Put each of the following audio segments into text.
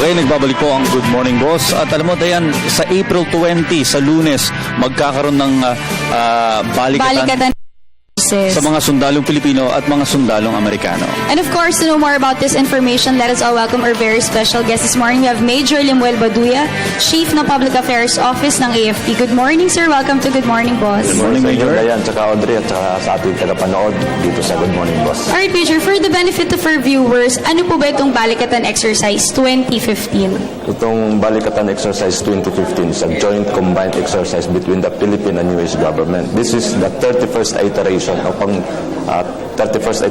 Okay, nagbabalik po ang Good Morning Boss. At alam mo, Dayan, sa April 20, sa Lunes, magkakaroon ng balikatan sa mga sundalong Pilipino at mga sundalong Amerikano. And of course, to know more about this information, let us all welcome our very special guest this morning. We have Major Limuel Baduya, Chief ng Public Affairs Office ng AFP. Good morning, sir. Welcome to Good Morning, Boss. Good morning, Major. Dayan, tsaka Audrey, at tsaka sa ating tagapanood dito sa Good Morning, Boss. Alright, Major, for the benefit of our viewers, ano po ba itong Balikatan Exercise 2015? Itong Balikatan Exercise 2015 is a joint combined exercise between the Philippine and US government. This is the 31st iteration o pang 31st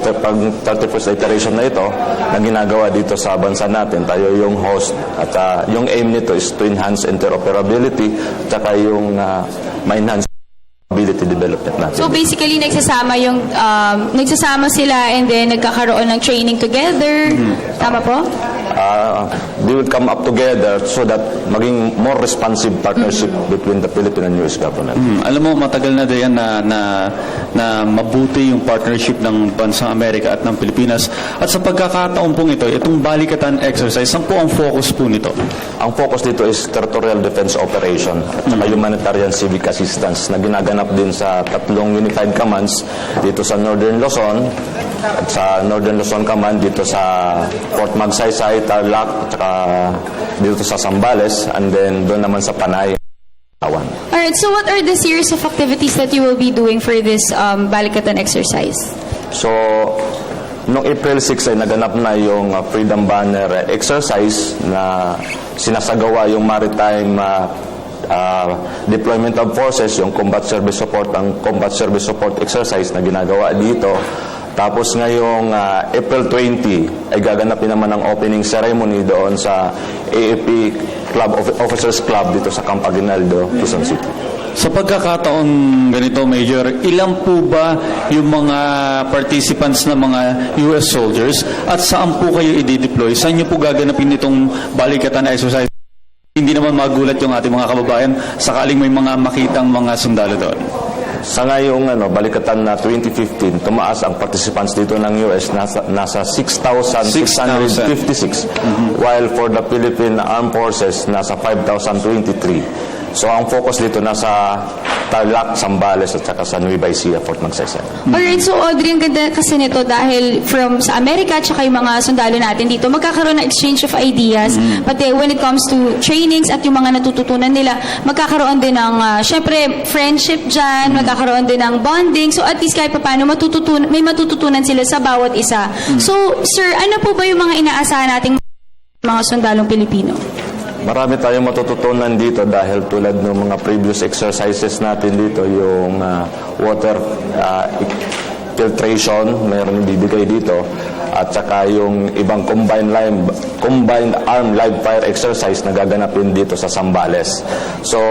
iteration na ito na ginagawa dito sa bansa natin. Tayo yung host at yung aim nito is to enhance interoperability at saka yung ma-enhance ability development natin. So basically, nagsasama sila and then nagkakaroon ng training together. Tama po? They will come up together so that maging more responsive partnership between the Philippine and US government. Alam mo, matagal na Dayan na mabuti yung partnership ng bansang Amerika at ng Pilipinas. At sa pagkakataon pong ito, itong balikatan exercise, saan po ang focus po nito? Ang focus dito is territorial defense operation at saka humanitarian civic assistance na ginaganap din sa tatlong unified commands dito sa Northern Luzon at sa Northern Luzon Command dito sa Fort Magsaysay, Tarlac at saka dito sa Zambales, and then doon naman sa Panay. Alright, so what are the series of activities that you will be doing for this Balikatan exercise? So, noong April 6 ay naganap na yung Freedom Banner exercise na sinasagawa yung maritime deployment of forces, yung combat service support, ang combat service support exercise na ginagawa dito. Tapos ngayong April 20 ay gaganapin naman ang opening ceremony doon sa AFP Club Officers Club dito sa Camp Aguinaldo, Quezon City. Sa pagkakataon ganito, Major, ilan po ba yung mga participants na mga US soldiers at saan po kayo i-deploy? Saan nyo po gaganapin itong balikatan exercise? Hindi naman magulat yung ating mga kababayan sakaling may mga makitang mga sundalo doon. Sa ngayong balikatan na 2015, tumaas ang participants dito ng US nasa 6,656 while for the Philippine Armed Forces nasa 5,023. So ang focus dito nasa Tarlac, Zambales at saka sa Nueva Ecija, Fort Magsaysay. Alright, so Audrey, ang ganda kasi nito dahil from sa Amerika at saka yung mga sundalo natin dito, magkakaroon ng exchange of ideas, pati when it comes to trainings at yung mga natututunan nila, magkakaroon din ng, syempre, friendship dyan, magkakaroon din ng bonding, so at least kahit paano may matututunan sila sa bawat isa. So, sir, ano po ba yung mga inaasahan nating mga sundalong Pilipino? Marami tayong matututunan dito dahil tulad ng mga previous exercises natin dito, yung water filtration, mayroon ibibigay dito, at saka yung ibang combined armed live fire exercise na gaganapin dito sa Zambales. So,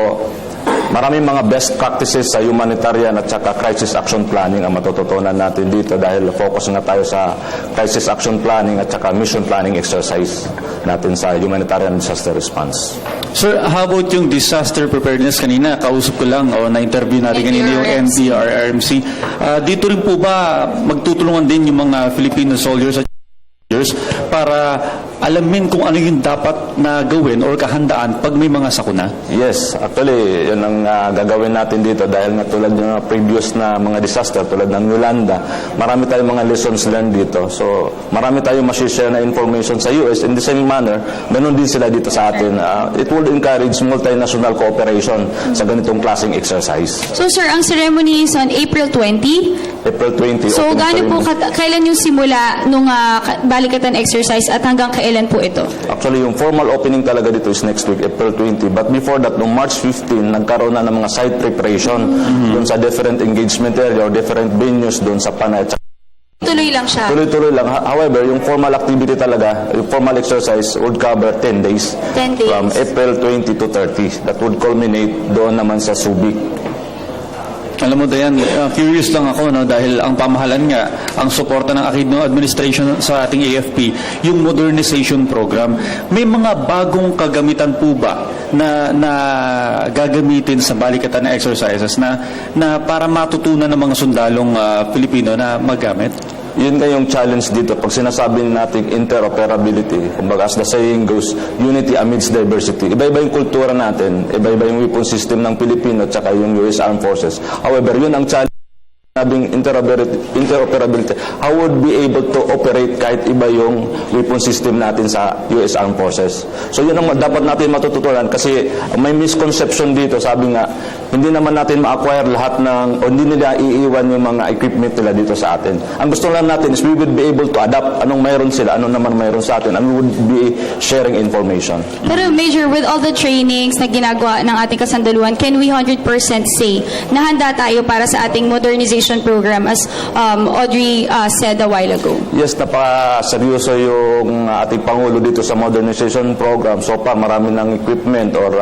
maraming mga best practices sa humanitarian at saka crisis action planning ang matututunan natin dito dahil focus nga tayo sa crisis action planning at saka mission planning exercise natin sa humanitarian disaster response. Sir, how about yung disaster preparedness? Kanina, kausap ko lang o na-interview natin kanina yung NDRRMC. Dito rin po ba magtutulungan din yung mga Filipino soldiers at para alamin kung ano yung dapat na gawin or kahandaan pag may mga sakuna? Yes, actually, yun ang gagawin natin dito dahil nga tulad ng previous na mga disaster, tulad ng Yolanda, marami tayong mga lessons learned dito. So, marami tayong masishare na information sa US. In the same manner, ganun din sila dito sa atin. It will encourage multinational cooperation sa ganitong klaseng exercise. So, sir, ang ceremony is on April 20? April 20. So, gaano po, kailan yung simula nung balikatan exercise at hanggang kailan po ito? Actually, yung formal opening talaga dito is next week, April 20. But before that, noong March 15, nagkaroon na ng mga site preparation doon sa different engagement area or different venues doon sa Panay. Tuloy lang siya? Tuloy-tuloy lang. However, yung formal activity talaga, yung formal exercise would cover 10 days. 10 days. From April 20 to 30. That would culminate doon naman sa Subic. Alam mo, Dayan, curious lang ako, no, dahil ang pamahalan nga, ang suporta ng Aquino administration sa ating AFP, yung modernization program, may mga bagong kagamitan po ba na gagamitin sa balikatan na exercises na para matutunan ng mga sundalong Pilipino na magamit? yun nga yung challenge dito. Pag sinasabi natin interoperability, kumbaga as the saying goes, unity amidst diversity. Iba-iba yung kultura natin, iba-iba yung weapon system ng Pilipino at saka yung US Armed Forces. However, yun ang challenge. Sabing interoperability, how would be able to operate kahit iba yung weapon system natin sa US Armed Forces. So yun ang dapat natin matututunan kasi may misconception dito. Sabi nga, hindi naman natin ma-acquire lahat ng, o hindi nila iiwan yung mga equipment nila dito sa atin. Ang gusto lang natin is we would be able to adapt anong mayroon sila, anong naman mayroon sa atin, and we would be sharing information. Pero Major, with all the trainings na ginagawa ng ating kasandaluhan, can we 100% say na handa tayo para sa ating modernization program as Audrey said a while ago? Yes, napaka-seryoso yung ating Pangulo dito sa modernization program. So far, marami ng equipment or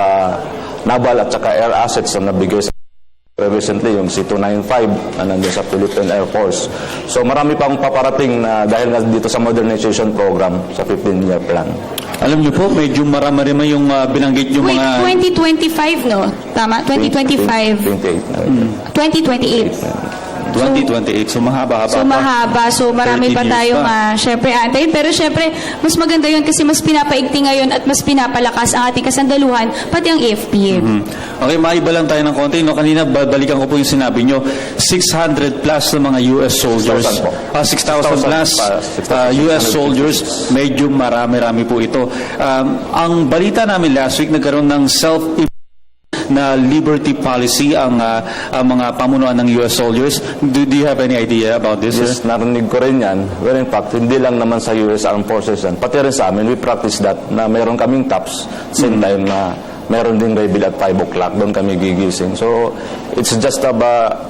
naval at saka air assets na nabigay sa recently, yung C-295 na nandiyan sa Philippine Air Force. So marami pang paparating na dahil nga dito sa modernization program sa 15-year plan. Alam niyo po, medyo marami-rami yung binanggit yung Wait, mga... 2025, no? Tama? 2025. 2028. 2028, so mahaba-haba So pa. mahaba, so marami 30 pa years tayong pa. syempre antayin. Pero syempre, mas maganda yun kasi mas pinapaigting ngayon at mas pinapalakas ang ating kasandaluhan, pati ang AFP. Okay, maiba lang tayo ng konti. No? Kanina, balikan ko po yung sinabi nyo, 600 plus na mga US soldiers. 6,000 po. 6,000 plus 6,000 US soldiers. Medyo marami-rami po ito. Ang balita namin last week, nagkaroon ng na liberty policy ang mga pamunuan ng US soldiers. Do you have any idea about this? Yes, Sir? narinig ko rin yan. Well, in fact, hindi lang naman sa US Armed Forces yan. Pati rin sa amin, we practice that na meron kaming tops. Same time na meron din reveal at 5 o'clock. Doon kami gigising. So, it's just about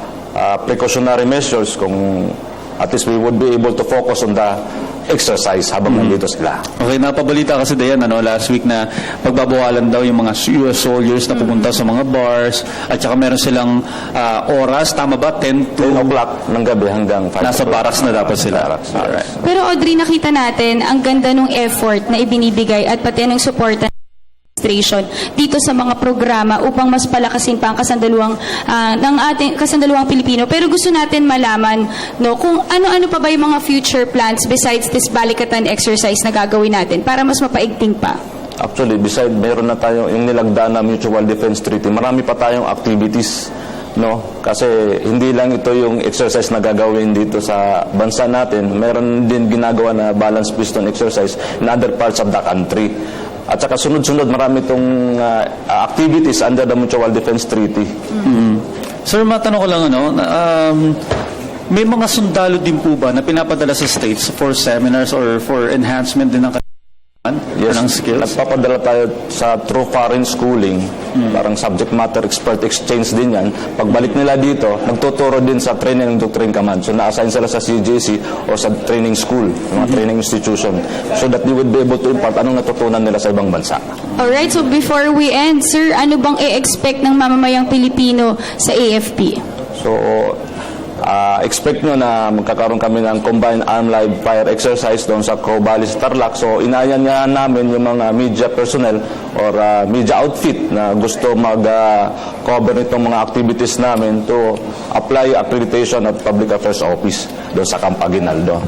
precautionary measures kung at least we would be able to focus on the exercise habang nandito sila. Okay, napabalita kasi Dayan, last week na pagbabawalan daw yung mga US soldiers na pupunta sa mga bars at saka meron silang oras, tama ba? 10 to 10 o'clock ng gabi hanggang 5 nasa barracks na dapat sila. Barracks, yes. Alright. Pero Audrey, nakita natin ang ganda ng effort na ibinibigay at pati ng suporta dito sa mga programa upang mas palakasin pa ang kasandaluhang ng ating kasandaluhang Pilipino. Pero gusto natin malaman kung ano-ano pa ba yung mga future plans besides this balikatan exercise na gagawin natin para mas mapaigting pa. Actually, beside meron na tayo yung nilagdaan na Mutual Defense Treaty, marami pa tayong activities, no? Kasi hindi lang ito yung exercise na gagawin dito sa bansa natin, meron din ginagawa na balance piston exercise in other parts of the country. At saka sunod-sunod, marami itong activities under the Mutual Defense Treaty. Sir, matanong ko lang, may mga sundalo din po ba na pinapadala sa states for seminars or for enhancement din ng Yes, ng skills? nagpapadala tayo sa through foreign schooling, parang subject matter expert exchange din yan. Pagbalik nila dito, nagtuturo din sa training and doctrine command. So na-assign sila sa CJC o sa training school, mga training institution, so that they would be able to impart anong natutunan nila sa ibang bansa. Alright, so before we end, sir, ano bang i-expect ng mamamayang Pilipino sa AFP? So, expect nyo na magkakaroon kami ng combined armed live fire exercise doon sa Crow Valley, Tarlac. So, inayan nga namin yung mga media personnel or media outfit na gusto mag-cover nitong mga activities namin to apply accreditation at Public Affairs Office doon sa Camp Aguinaldo.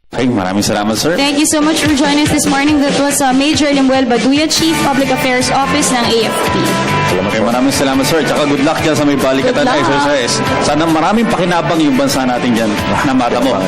Ay, maraming salamat, sir. Thank you so much for joining us this morning. That was Major Limuel Baduya, Chief Public Affairs Office ng AFP. Okay, maraming salamat, sir. Tsaka good luck dyan sa may balikatan Good luck. exercise. Sana maraming pakinabang yung bansa natin dyan na matamo.